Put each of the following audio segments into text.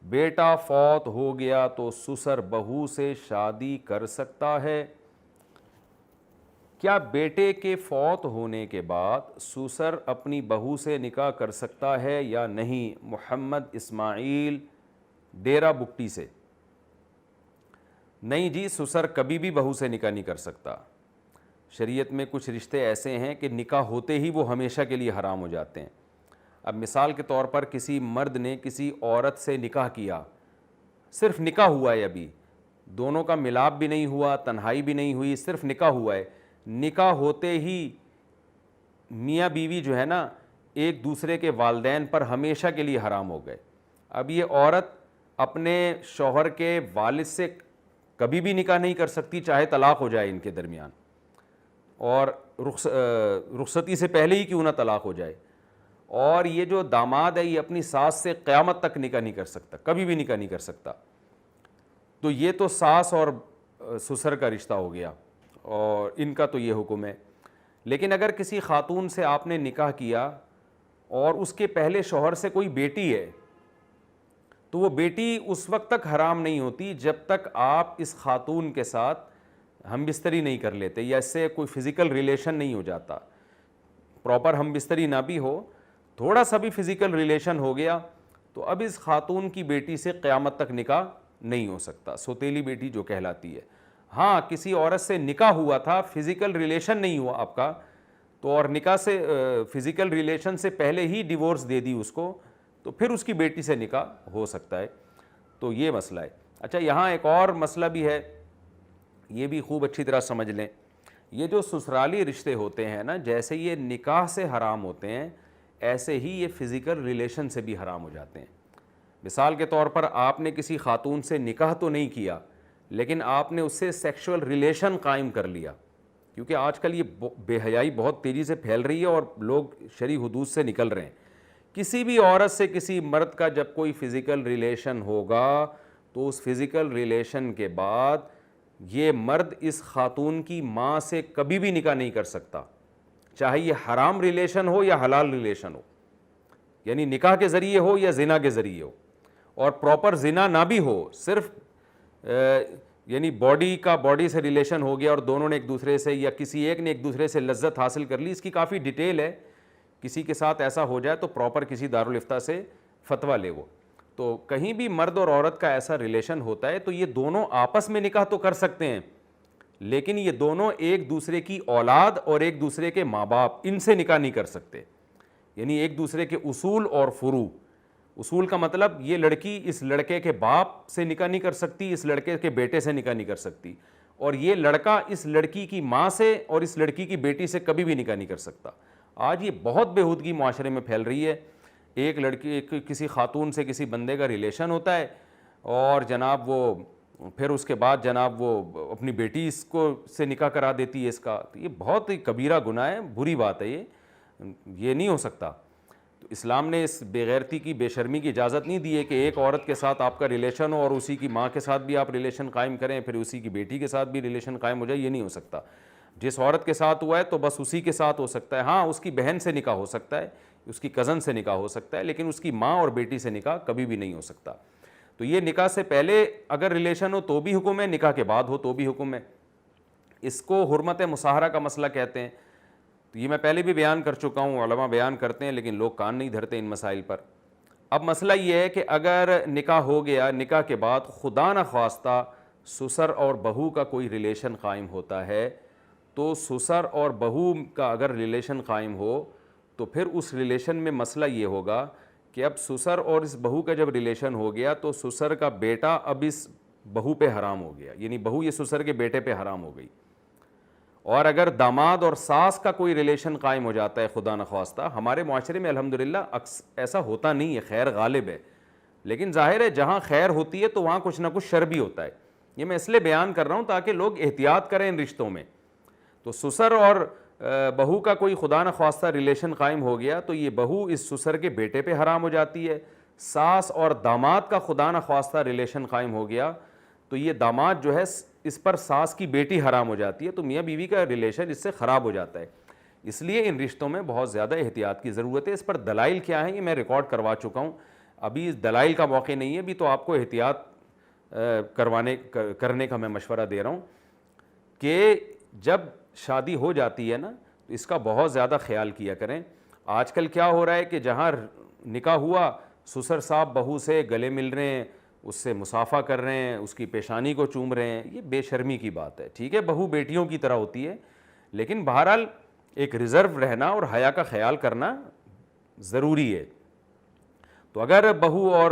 بیٹا فوت ہو گیا تو سسر بہو سے شادی کر سکتا ہے؟ کیا بیٹے کے فوت ہونے کے بعد سسر اپنی بہو سے نکاح کر سکتا ہے یا نہیں؟ محمد اسماعیل ڈیرہ بکٹی سے۔ نہیں جی، سسر کبھی بھی بہو سے نکاح نہیں کر سکتا۔ شریعت میں کچھ رشتے ایسے ہیں کہ نکاح ہوتے ہی وہ ہمیشہ کے لیے حرام ہو جاتے ہیں۔ اب مثال کے طور پر کسی مرد نے کسی عورت سے نکاح کیا، صرف نکاح ہوا ہے، ابھی دونوں کا ملاپ بھی نہیں ہوا، تنہائی بھی نہیں ہوئی، صرف نکاح ہوا ہے۔ نکاح ہوتے ہی میاں بیوی جو ہے نا ایک دوسرے کے والدین پر ہمیشہ کے لیے حرام ہو گئے۔ اب یہ عورت اپنے شوہر کے والد سے کبھی بھی نکاح نہیں کر سکتی، چاہے طلاق ہو جائے ان کے درمیان، اور رخصتی سے پہلے ہی کیوں نہ طلاق ہو جائے۔ اور یہ جو داماد ہے یہ اپنی ساس سے قیامت تک نکاح نہیں کر سکتا، کبھی بھی نکاح نہیں کر سکتا۔ تو یہ تو ساس اور سسر کا رشتہ ہو گیا اور ان کا تو یہ حکم ہے۔ لیکن اگر کسی خاتون سے آپ نے نکاح کیا اور اس کے پہلے شوہر سے کوئی بیٹی ہے تو وہ بیٹی اس وقت تک حرام نہیں ہوتی جب تک آپ اس خاتون کے ساتھ ہم بستری نہیں کر لیتے یا اس سے کوئی فزیکل ریلیشن نہیں ہو جاتا۔ پراپر ہم بستری نہ بھی ہو، تھوڑا سا بھی فزیکل ریلیشن ہو گیا تو اب اس خاتون کی بیٹی سے قیامت تک نکاح نہیں ہو سکتا، سوتیلی بیٹی جو کہلاتی ہے۔ ہاں کسی عورت سے نکاح ہوا تھا، فزیکل ریلیشن نہیں ہوا آپ کا، تو اور نکاح سے فزیکل ریلیشن سے پہلے ہی ڈیورس دے دی اس کو، تو پھر اس کی بیٹی سے نکاح ہو سکتا ہے۔ تو یہ مسئلہ ہے۔ اچھا یہاں ایک اور مسئلہ بھی ہے، یہ بھی خوب اچھی طرح سمجھ لیں۔ یہ جو سسرالی رشتے ہوتے ہیں نا، جیسے یہ نکاح سے حرام ہوتے ہیں ایسے ہی یہ فزیکل ریلیشن سے بھی حرام ہو جاتے ہیں۔ مثال کے طور پر آپ نے کسی خاتون سے نکاح تو نہیں کیا لیکن آپ نے اس سے سیکشول ریلیشن قائم کر لیا، کیونکہ آج کل یہ بے حیائی بہت تیزی سے پھیل رہی ہے اور لوگ شرعی حدود سے نکل رہے ہیں۔ کسی بھی عورت سے کسی مرد کا جب کوئی فزیکل ریلیشن ہوگا تو اس فزیکل ریلیشن کے بعد یہ مرد اس خاتون کی ماں سے کبھی بھی نکاح نہیں کر سکتا، چاہے یہ حرام ریلیشن ہو یا حلال ریلیشن ہو، یعنی نکاح کے ذریعے ہو یا زنا کے ذریعے ہو، اور پراپر زنا نہ بھی ہو، صرف یعنی باڈی سے ریلیشن ہو گیا اور دونوں نے ایک دوسرے سے یا کسی ایک نے ایک دوسرے سے لذت حاصل کر لی۔ اس کی کافی ڈیٹیل ہے، کسی کے ساتھ ایسا ہو جائے تو پراپر کسی دارالافتاء سے فتویٰ لے وہ۔ تو کہیں بھی مرد اور عورت کا ایسا ریلیشن ہوتا ہے تو یہ دونوں آپس میں نکاح تو کر سکتے ہیں، لیکن یہ دونوں ایک دوسرے کی اولاد اور ایک دوسرے کے ماں باپ ان سے نکاح نہیں کر سکتے، یعنی ایک دوسرے کے اصول اور فروع۔ اصول کا مطلب یہ لڑکی اس لڑکے کے باپ سے نکاح نہیں کر سکتی، اس لڑکے کے بیٹے سے نکاح نہیں کر سکتی، اور یہ لڑکا اس لڑکی کی ماں سے اور اس لڑکی کی بیٹی سے کبھی بھی نکاح نہیں کر سکتا۔ آج یہ بہت بےہودگی معاشرے میں پھیل رہی ہے۔ ایک لڑکی کسی خاتون سے کسی بندے کا ریلیشن ہوتا ہے اور جناب وہ پھر اس کے بعد جناب وہ اپنی بیٹی اس کو سے نکاح کرا دیتی ہے اس کا، تو یہ بہت ہی کبیرہ گناہ ہے، بری بات ہے، یہ نہیں ہو سکتا۔ تو اسلام نے اس بے غیرتی کی، بے شرمی کی اجازت نہیں دی ہے کہ ایک عورت کے ساتھ آپ کا ریلیشن ہو اور اسی کی ماں کے ساتھ بھی آپ ریلیشن قائم کریں، پھر اسی کی بیٹی کے ساتھ بھی ریلیشن قائم ہو جائے، یہ نہیں ہو سکتا۔ جس عورت کے ساتھ ہوا ہے تو بس اسی کے ساتھ ہو سکتا ہے۔ ہاں اس کی بہن سے نکاح ہو سکتا ہے، اس کی کزن سے نکاح ہو سکتا ہے، لیکن اس کی ماں اور بیٹی سے نکاح کبھی بھی نہیں ہو سکتا۔ تو یہ نکاح سے پہلے اگر ریلیشن ہو تو بھی حکم ہے، نکاح کے بعد ہو تو بھی حکم ہے۔ اس کو حرمت مصاہرہ کا مسئلہ کہتے ہیں۔ تو یہ میں پہلے بھی بیان کر چکا ہوں، علماء بیان کرتے ہیں لیکن لوگ کان نہیں دھرتے ان مسائل پر۔ اب مسئلہ یہ ہے کہ اگر نکاح ہو گیا، نکاح کے بعد خدا نخواستہ سسر اور بہو کا کوئی ریلیشن قائم ہوتا ہے، تو سسر اور بہو کا اگر ریلیشن قائم ہو تو پھر اس ریلیشن میں مسئلہ یہ ہوگا کہ اب سسر اور اس بہو کا جب ریلیشن ہو گیا تو سسر کا بیٹا اب اس بہو پہ حرام ہو گیا، یعنی بہو یہ سسر کے بیٹے پہ حرام ہو گئی۔ اور اگر داماد اور ساس کا کوئی ریلیشن قائم ہو جاتا ہے خدا نخواستہ، ہمارے معاشرے میں الحمدللہ ایسا ہوتا نہیں ہے، خیر غالب ہے، لیکن ظاہر ہے جہاں خیر ہوتی ہے تو وہاں کچھ نہ کچھ شر بھی ہوتا ہے۔ یہ میں اس لیے بیان کر رہا ہوں تاکہ لوگ احتیاط کریں ان رشتوں میں۔ تو سسر اور بہو کا کوئی خدا نخواستہ ریلیشن قائم ہو گیا تو یہ بہو اس سسر کے بیٹے پہ حرام ہو جاتی ہے۔ ساس اور داماد کا خدا نخواستہ ریلیشن قائم ہو گیا تو یہ داماد جو ہے اس پر ساس کی بیٹی حرام ہو جاتی ہے، تو میاں بیوی کا ریلیشن اس سے خراب ہو جاتا ہے۔ اس لیے ان رشتوں میں بہت زیادہ احتیاط کی ضرورت ہے۔ اس پر دلائل کیا ہیں یہ میں ریکارڈ کروا چکا ہوں، ابھی دلائل کا موقع نہیں ہے, ابھی تو آپ کو احتیاط کرنے کا میں مشورہ دے رہا ہوں کہ جب شادی ہو جاتی ہے نا تو اس کا بہت زیادہ خیال کیا کریں. آج کل کیا ہو رہا ہے کہ جہاں نکاح ہوا سسر صاحب بہو سے گلے مل رہے ہیں, اس سے مصافحہ کر رہے ہیں, اس کی پیشانی کو چوم رہے ہیں, یہ بے شرمی کی بات ہے. ٹھیک ہے بہو بیٹیوں کی طرح ہوتی ہے, لیکن بہرحال ایک ریزرو رہنا اور حیا کا خیال کرنا ضروری ہے. تو اگر بہو اور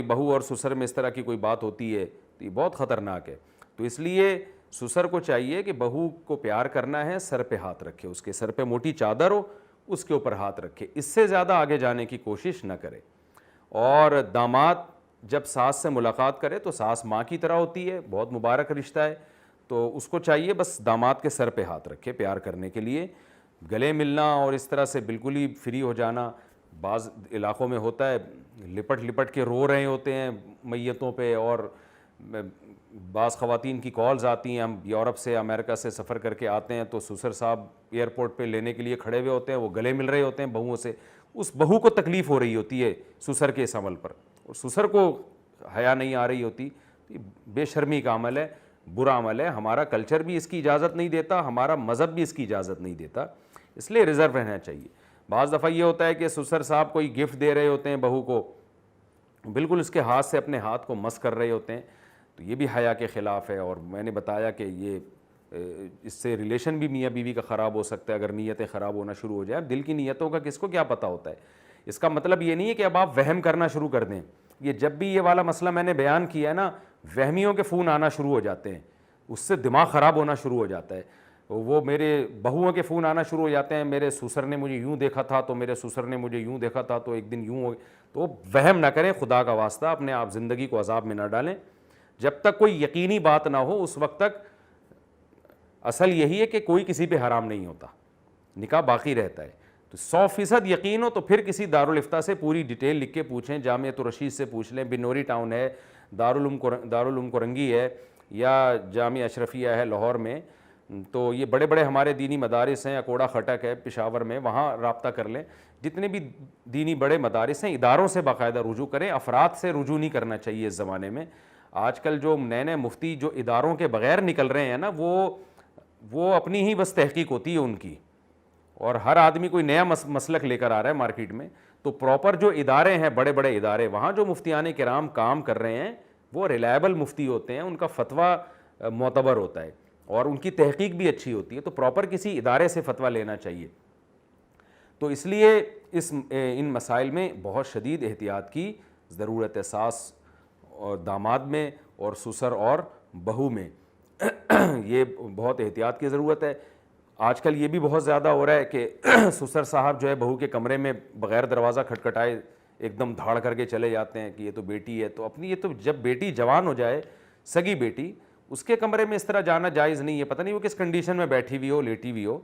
بہو اور سسر میں اس طرح کی کوئی بات ہوتی ہے تو یہ بہت خطرناک ہے. تو اس لیے سسر کو چاہیے کہ بہو کو پیار کرنا ہے, سر پہ ہاتھ رکھے, اس کے سر پہ موٹی چادر ہو اس کے اوپر ہاتھ رکھے, اس سے زیادہ آگے جانے کی کوشش نہ کرے. اور داماد جب ساس سے ملاقات کرے تو ساس ماں کی طرح ہوتی ہے, بہت مبارک رشتہ ہے, تو اس کو چاہیے بس داماد کے سر پہ ہاتھ رکھے پیار کرنے کے لیے. گلے ملنا اور اس طرح سے بالکل ہی فری ہو جانا, بعض علاقوں میں ہوتا ہے لپٹ لپٹ کے رو رہے ہوتے ہیں میتوں پہ, اور بعض خواتین کی کالز آتی ہیں, ہم یورپ سے امریکہ سے سفر کر کے آتے ہیں تو سسر صاحب ایئرپورٹ پہ لینے کے لیے کھڑے ہوئے ہوتے ہیں, وہ گلے مل رہے ہوتے ہیں بہوؤں سے, اس بہو کو تکلیف ہو رہی ہوتی ہے سسر کے اس عمل پر, اور سسر کو حیا نہیں آ رہی ہوتی. بے شرمی کا عمل ہے, برا عمل ہے, ہمارا کلچر بھی اس کی اجازت نہیں دیتا, ہمارا مذہب بھی اس کی اجازت نہیں دیتا, اس لیے ریزرو رہنا چاہیے. بعض دفعہ یہ ہوتا ہے کہ سسر صاحب کوئی گفٹ دے رہے ہوتے ہیں بہو کو, بالکل اس کے ہاتھ سے اپنے ہاتھ کو مس کر رہے ہوتے ہیں, تو یہ بھی حیا کے خلاف ہے. اور میں نے بتایا کہ یہ اس سے ریلیشن بھی میاں بیوی کا خراب ہو سکتا ہے اگر نیتیں خراب ہونا شروع ہو جائیں. دل کی نیتوں کا کس کو کیا پتہ ہوتا ہے. اس کا مطلب یہ نہیں ہے کہ اب آپ وہم کرنا شروع کر دیں. یہ جب بھی یہ والا مسئلہ میں نے بیان کیا ہے نا, وہمیوں کے فون آنا شروع ہو جاتے ہیں, اس سے دماغ خراب ہونا شروع ہو جاتا ہے. وہ میرے بہوؤں کے فون آنا شروع ہو جاتے ہیں, میرے سسر نے مجھے یوں دیکھا تھا تو میرے سسر نے مجھے یوں دیکھا تھا تو ایک دن یوں ہو. تو وہم نہ کریں, خدا کا واسطہ اپنے آپ زندگی کو عذاب میں نہ ڈالیں. جب تک کوئی یقینی بات نہ ہو اس وقت تک اصل یہی ہے کہ کوئی کسی پہ حرام نہیں ہوتا, نکاح باقی رہتا ہے. تو 100% یقین ہو تو پھر کسی دارالفتہ سے پوری ڈیٹیل لکھ کے پوچھیں, جامعۃ الرشید سے پوچھ لیں, بنوری ٹاؤن ہے, دارالعلوم کرنگی ہے, یا جامعہ اشرفیہ ہے لاہور میں, تو یہ بڑے بڑے ہمارے دینی مدارس ہیں, اکوڑا خٹک ہے پشاور میں, وہاں رابطہ کر لیں. جتنے بھی دینی بڑے مدارس ہیں اداروں سے باقاعدہ رجوع کریں, افراد سے رجوع نہیں کرنا چاہیے اس زمانے میں. آج کل جو نئے نئے مفتی جو اداروں کے بغیر نکل رہے ہیں نا, وہ اپنی ہی بس تحقیق ہوتی ہے ان کی, اور ہر آدمی کوئی نیا مسلک لے کر آ رہا ہے مارکیٹ میں. تو پراپر جو ادارے ہیں بڑے بڑے ادارے, وہاں جو مفتیان کرام کام کر رہے ہیں وہ ریلائبل مفتی ہوتے ہیں, ان کا فتویٰ معتبر ہوتا ہے اور ان کی تحقیق بھی اچھی ہوتی ہے. تو پراپر کسی ادارے سے فتویٰ لینا چاہیے. تو اس لیے ان مسائل میں بہت شدید احتیاط کی ضرورت ہے, ساس اور داماد میں اور سسر اور بہو میں یہ بہت احتیاط کی ضرورت ہے. آج کل یہ بھی بہت زیادہ ہو رہا ہے کہ سسر صاحب جو ہے بہو کے کمرے میں بغیر دروازہ کھٹکھٹائے ایک دم دھاڑ کر کے چلے جاتے ہیں کہ یہ تو بیٹی ہے. تو اپنی یہ تو جب بیٹی جوان ہو جائے, سگی بیٹی, اس کے کمرے میں اس طرح جانا جائز نہیں ہے. پتہ نہیں وہ کس کنڈیشن میں بیٹھی ہوئی ہو, لیٹی ہوئی ہو.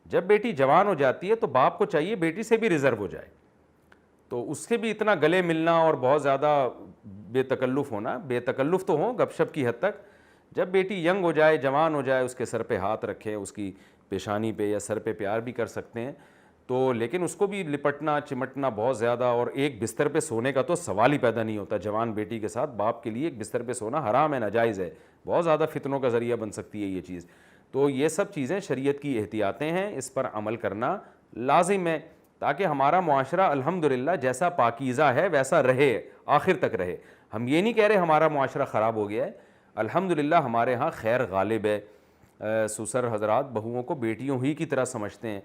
جب بیٹی جوان ہو جاتی ہے تو باپ کو چاہیے بیٹی سے بھی ریزرو ہو جائے. تو اس سے بھی اتنا گلے ملنا اور بہت زیادہ بے تکلف ہونا, بے تکلف تو ہو گپ شپ کی حد تک. جب بیٹی ینگ ہو جائے, جوان ہو جائے, اس کے سر پہ ہاتھ رکھیں, اس کی پیشانی پہ یا سر پہ پیار بھی کر سکتے ہیں. تو لیکن اس کو بھی لپٹنا چمٹنا بہت زیادہ, اور ایک بستر پہ سونے کا تو سوال ہی پیدا نہیں ہوتا. جوان بیٹی کے ساتھ باپ کے لیے ایک بستر پہ سونا حرام ہے, ناجائز ہے, بہت زیادہ فتنوں کا ذریعہ بن سکتی ہے یہ چیز. تو یہ سب چیزیں شریعت کی احتیاطیں ہیں, اس پر عمل کرنا لازم ہے تاکہ ہمارا معاشرہ الحمدللہ جیسا پاکیزہ ہے ویسا رہے, آخر تک رہے. ہم یہ نہیں کہہ رہے ہمارا معاشرہ خراب ہو گیا ہے, الحمدللہ ہمارے ہاں خیر غالب ہے. سسر حضرات بہوؤں کو بیٹیوں ہی کی طرح سمجھتے ہیں,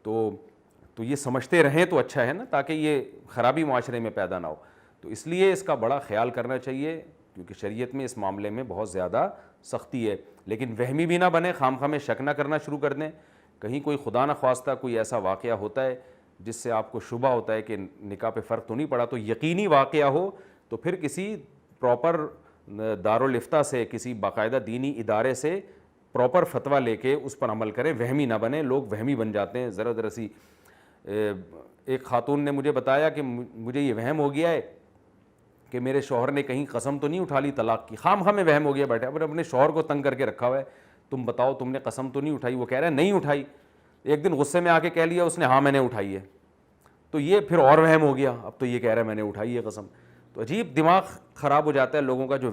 تو یہ سمجھتے رہیں تو اچھا ہے نا, تاکہ یہ خرابی معاشرے میں پیدا نہ ہو. تو اس لیے اس کا بڑا خیال کرنا چاہیے, کیونکہ شریعت میں اس معاملے میں بہت زیادہ سختی ہے. لیکن وہمی بھی نہ بنے, خام خواہ میں شک نہ کرنا شروع کر دیں. کہیں کوئی خدا نہ خواستہ کوئی ایسا واقعہ ہوتا ہے جس سے آپ کو شبہ ہوتا ہے کہ نکاح پہ فرق تو نہیں پڑا, تو یقینی واقعہ ہو تو پھر کسی پراپر دارالفتہ سے, کسی باقاعدہ دینی ادارے سے پراپر فتویٰ لے کے اس پر عمل کریں. وہمی نہ بنیں, لوگ وہمی بن جاتے ہیں. ذرا سی ایک خاتون نے مجھے بتایا کہ مجھے یہ وہم ہو گیا ہے کہ میرے شوہر نے کہیں قسم تو نہیں اٹھا لی طلاق کی. خام خواہ میں وہم ہو گیا, بیٹھے اپنے شوہر کو تنگ کر کے رکھا ہوا ہے, تم بتاؤ تم نے قسم تو نہیں اٹھائی. وہ کہہ رہا ہے نہیں اٹھائی. ایک دن غصے میں آ کے کہہ لیا اس نے, ہاں میں نے اٹھائی ہے. تو تو یہ پھر اور وہم ہو گیا, اب تو یہ کہہ رہا ہے میں نے اٹھائی ہے قسم. تو عجیب دماغ خراب ہو جاتا ہے لوگوں کا جو